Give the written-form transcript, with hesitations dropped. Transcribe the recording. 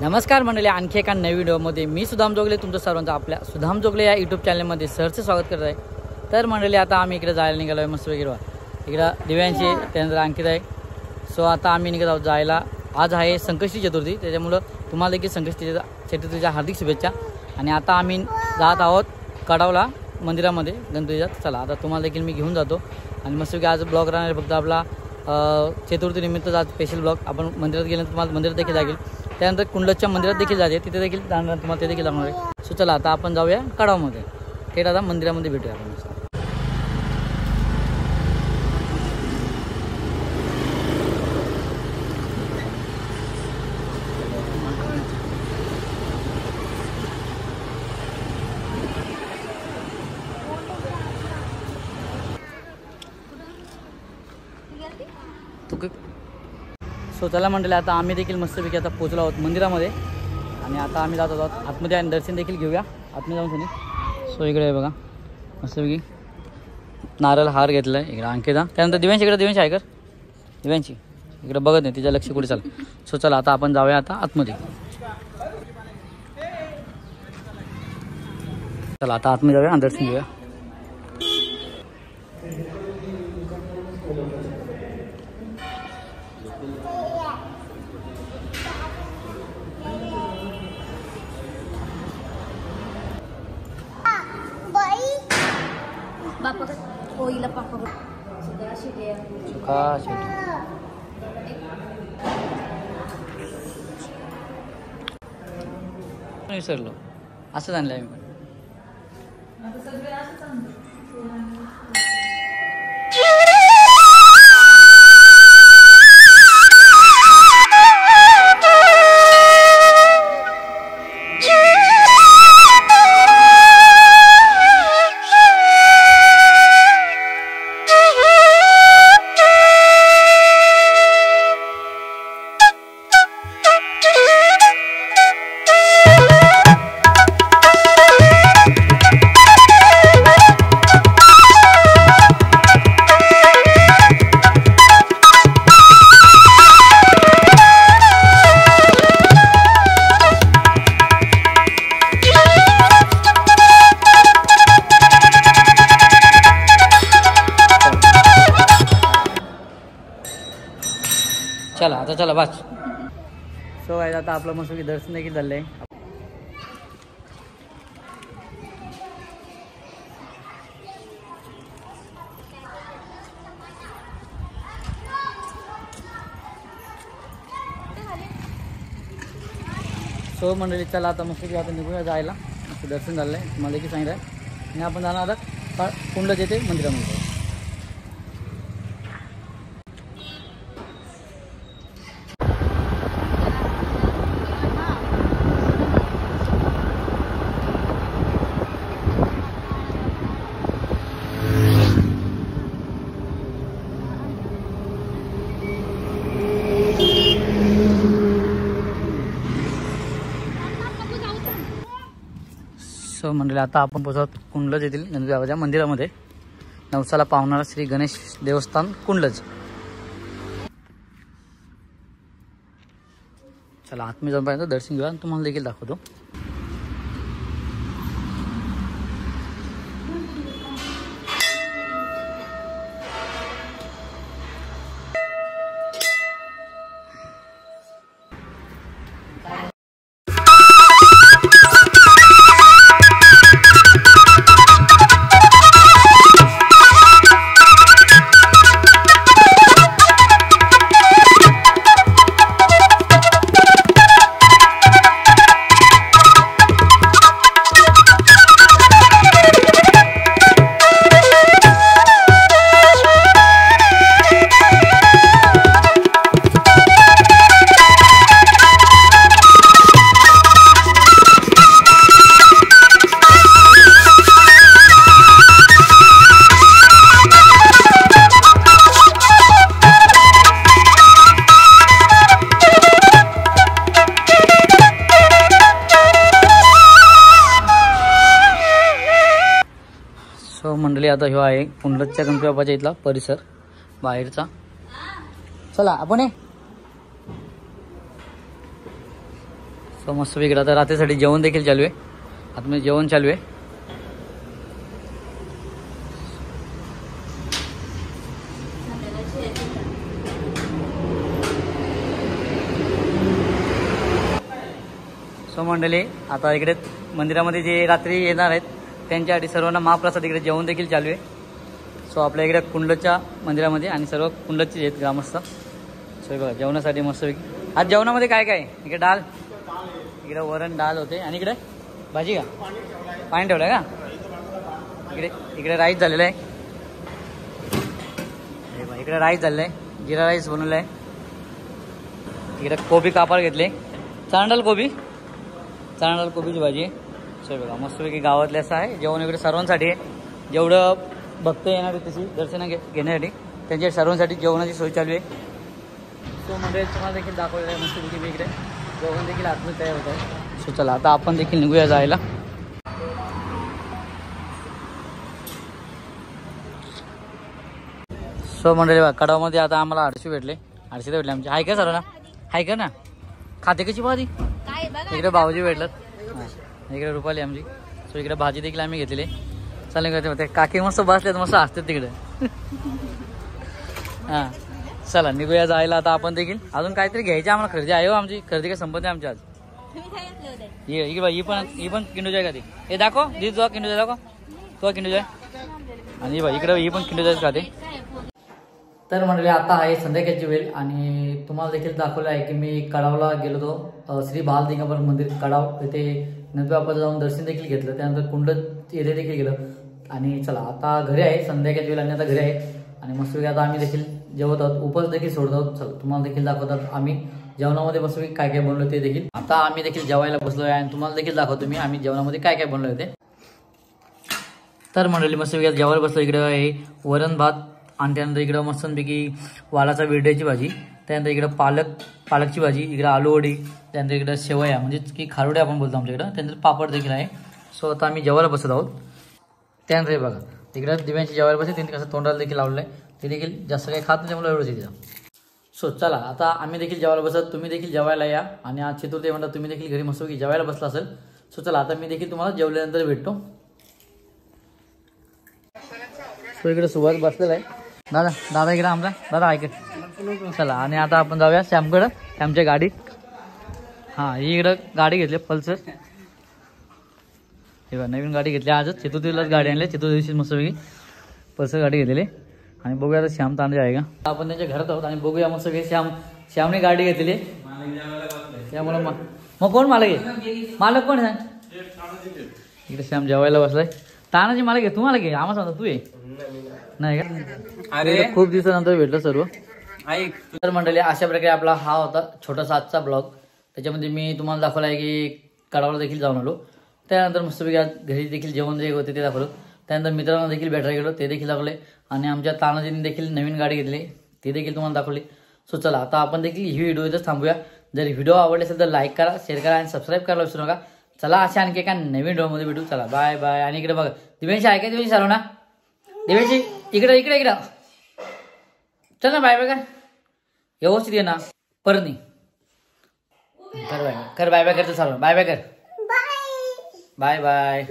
नमस्कार मंडळी, आणखी एका नवीन व्हिडिओमध्ये मी सुधाम जोगले तुमचं सर्वांचं आपल्या सुधाम जोगले या यूट्यूब चॅनलमध्ये सहर्ष स्वागत करत आहे। तर मंडळी आता आम्ही इकडे जायला निघालो आहे मस्त वगैरे इकडं दिव्यांशी त्यानंतर अंकित आहे। सो आता आम्ही निघत आहोत जायला। आज आहे संकष्टी चतुर्थी, त्याच्यामुळं तुम्हाला देखील संकष्टी चतुर्थीच्या हार्दिक शुभेच्छा। आणि आता आम्ही जात आहोत कडावला मंदिरामध्ये गणपतीच्या। चला आता तुम्हाला देखील मी घेऊन जातो आणि मस्त आज ब्लॉग राहणार फक्त आपला चतुर्थी निमित्त आज स्पेशल ब्लॉग। आपण मंदिरात गेल्यानंतर तुम्हाला मंदिरात देखील जाईल, त्यानंतर कुंडलच्या मंदिरात देखील जाते, तिथे देखील जाणार तुम्हाला, ते देखील जाणार आहे। सो चला आता आपण जाऊया कडावमध्ये, थेट आता मंदिरामध्ये भेटूया आपण। सो चला मंडळी आता आम्ही देखील मस्तपैकी आता पोहोचलो आहोत मंदिरामध्ये आणि आता आम्ही जात आहोत आतमध्ये आणि दर्शन देखील घेऊया आतमध्ये जाऊन तुम्ही। सो इकडे आहे बघा मस्तपैकी नारळ हार घेतला आहे इकडे अंकिता, त्यानंतर दिव्यांशी इकडे, दिव्यांशी आहे कर, दिव्यांशी इकडे बघत नाही, तिच्या लक्ष कुठे चाल। सो चला आता आपण जाऊया आता आतमध्ये। चला आता आतमध्ये जाऊया आणि दर्शन घेऊया। बापा होईला पापा विसरलो असं आणलं आहे मी। चला आता चला बस। सो आहे आता आपलं मस्त दर्शन देखील झालं आहे। सो मंडळी चला आता मस्त आता निघूया जायला, मस्त दर्शन झालं आहे तुम्हाला देखील सांगितलं आहे। आणि आपण जाणार आता कुंडल येते मंदिरामध्ये। सो मंडळी आता आपण पोहोचत कुंडलज येथील गणपती बाबाच्या मंदिरामध्ये, नवसाला पावणारा श्री गणेश देवस्थान कुंडलज। चला आतमध्ये जाऊन दर्शन घेऊया आणि तुम्हाला देखील दाखवतो। सो मंडळी आता ह्यो आहे कुंडलजच्या गणपती बाबाच्या इथला परिसर बाहेरचा। चला आपण सो मस्त वेगळं आता रात्रीसाठी जेवण देखील चालू आहे. आतमध्ये जेवण चालू आहे. सो मंडळी आता इकडे मंदिरामध्ये जे रात्री येणार आहेत त्यांच्यासाठी सर्वांना महाप्रसाद इकडे जेवण देखील चालू आहे. सो आपल्या इकडे कुंडलच्या मंदिरामध्ये आणि सर्व कुंडलचे आहेत ग्रामस्थ. सो बघा जेवणासाठी मस्तपैकी आज जेवणामध्ये काय काय इकडे डाळ, इकडे वरण डाळ होते आणि इकडे भाजी का पाणी ठेवलं का. इकडे राईस झालेला आहे. इकडे राईस झालेला आहे, जिरा राईस बनवला आहे. इकडे कोबी कापार घेतले, चांडाल कोबीची भाजी आहे. सो बघा मस्तपैकी गावातले असं आहे जेवण. इकडे सर्वांसाठी आहे, जेवढं भक्त येणार आहे त्याची दर्शन घेण्यासाठी त्यांच्या सर्वांसाठी जेवणाची सोय चालू आहे. सो म्हणजे तुम्हाला देखील दाखवलेलं आहे मस्तपैकी मी इकडे जेवण देखील आतमध्ये तयार होत आहे. सो चला आता आपण देखील निघूया जायला. सो मंडळी बघा कडावमध्ये आता आम्हाला आडशी भेटले आमचे. हाय का सर्वांना, हाय का ना. खाते कशी भाजी इकडे भाऊजी भेटलं, इकडे रुपाली आमची. सो इकडे भाजी देखील आम्ही घेतलेली. चालेल का ते काकी मस्त बसलेत, मस्त असतात तिकडे. हां चला निघूया जायला आता आपण देखील. अजून काहीतरी घ्यायचं आम्हाला, खरेदी आहे हो आमची. खरेदी काय संपत आहे आमची आज. ये ही पण किंडू जाय का ती. हे दाखव दीदी तुझा किंडू जाय दाखव, तुझा किंडू जाय. आणि इकडे ही पण किंडू जायच खाते. तर म्हणले आता आहे संध्याकाळची वेळ आणि तुम्हाला देखील दाखवलं आहे की मी कडावला गेलो होतो. श्री बाल दिगंबर मंदिर कडाव येथे गणपती बाप्पाचं जाऊन दर्शन देखील घेतलं. त्यानंतर कुंड येथे देखील गेलं आणि चला आता घरी आहे संध्याकाळची वेळ आणि आता घरी आहे आणि मस्तपैकी आता आम्ही देखील जेवत आहोत, उपवास देखील सोडत आहोत. चला तुम्हाला देखील दाखवतात आम्ही जेवणामध्ये मस्तपैकी काय काय बनवलं ते देखील. आता आम्ही देखील जेवायला बसलो आहे आणि तुम्हाला देखील दाखवतो मी आम्ही जेवणामध्ये काय काय बनवलं ते. तर मंडळी मस्तपैकी जेवायला बसलो. इकडे आहे वरण भात आणि त्यानंतर इकडं मस्तपैकी वालाचा बिरड्याची भाजी, त्यानंतर इकडं पालकची भाजी, इकडं आलूवडी, त्यानंतर इकडं शेवया म्हणजे की खारुड्या आपण बोलतो आमच्याकडं, त्यानंतर पापड देखील आहे. सो आता आम्ही जेवायला बसत आहोत. त्यानंतर बघा इकडं दिव्यांची जेवायला बसते, त्यांनी कसं तोंडाला देखील लावलं आहे. ते देखील जास्त काही खात नाही त्यामुळे एवढंच तिथं. सो चला आता आम्ही देखील जेवायला बसत, तुम्ही देखील जेवायला या. आणि आज चतुर्थी म्हणतात तुम्ही देखील घरी मस्तपैकी जेवायला बसला असेल. सो चला आता मी देखील तुम्हाला जेवल्यानंतर भेटतो. सो इकडे सुभाष बसलेला आहे. दादा इकडे आमचा दादा ऐक चला. आणि आता आपण जाऊया श्यामकडं, श्यामच्या गाडीत. हां ही इकडं गाडी घेतली पल्सर. हे बघा नवीन गाडी घेतली आजच, चतुर्थीलाच गाडी आणली. चतुर्दिवशी मस्तपैकी पल्सर गाडी घेतलेली आणि बघूया आता श्याम तांडे आहे का. आपण त्यांच्या घरात आहोत आणि बघूया मस्तपैकी श्यामने गाडी घेतलेली. त्यामुळे मग कोण मालक आहे, मालक कोण आहे इकडे. श्याम जेवायला बसलाय. तानाजी मालक आहे, तू मालक आहे आम्हाला सांगतो तू आहे नाही का. अरे खूप दिवसानंतर भेटलं सर्व. तर मंडळी अशा प्रकारे आपला हा होता छोटासा आजचा ब्लॉग. त्याच्यामध्ये मी तुम्हाला दाखवला आहे की कडावला देखील जाऊन आलो. त्यानंतर मस्तपैकी घरी देखील जेवण जे होते ते दाखवलं. त्यानंतर मित्रांना देखील भेटायला गेलो, ते देखील दाखवले. आणि आमच्या तानाजीने देखील नवीन गाडी घेतली, ती देखील तुम्हाला दाखवली. सो चला आता आपण देखील ही व्हिडिओ इथंच थांबूया. जर व्हिडिओ आवडले असेल तर लाईक करा, शेअर करा आणि सबस्क्राईब करायला विसरू नका. चला अशा आणखी एका नवीन व्हिडिओमध्ये भेटू. चला बाय बाय. आणि इकडे बघा दिव्यांशी आहे का, दिव्यांशी सारो ना दिव्यांशी इकडे इकडे इकडं चल ना. बाय बाय कर व्यवस्थित ये ना, परत नाही कर बाय कर, बाय बाय करतो सारो. बाय बाय कर, बाय बाय.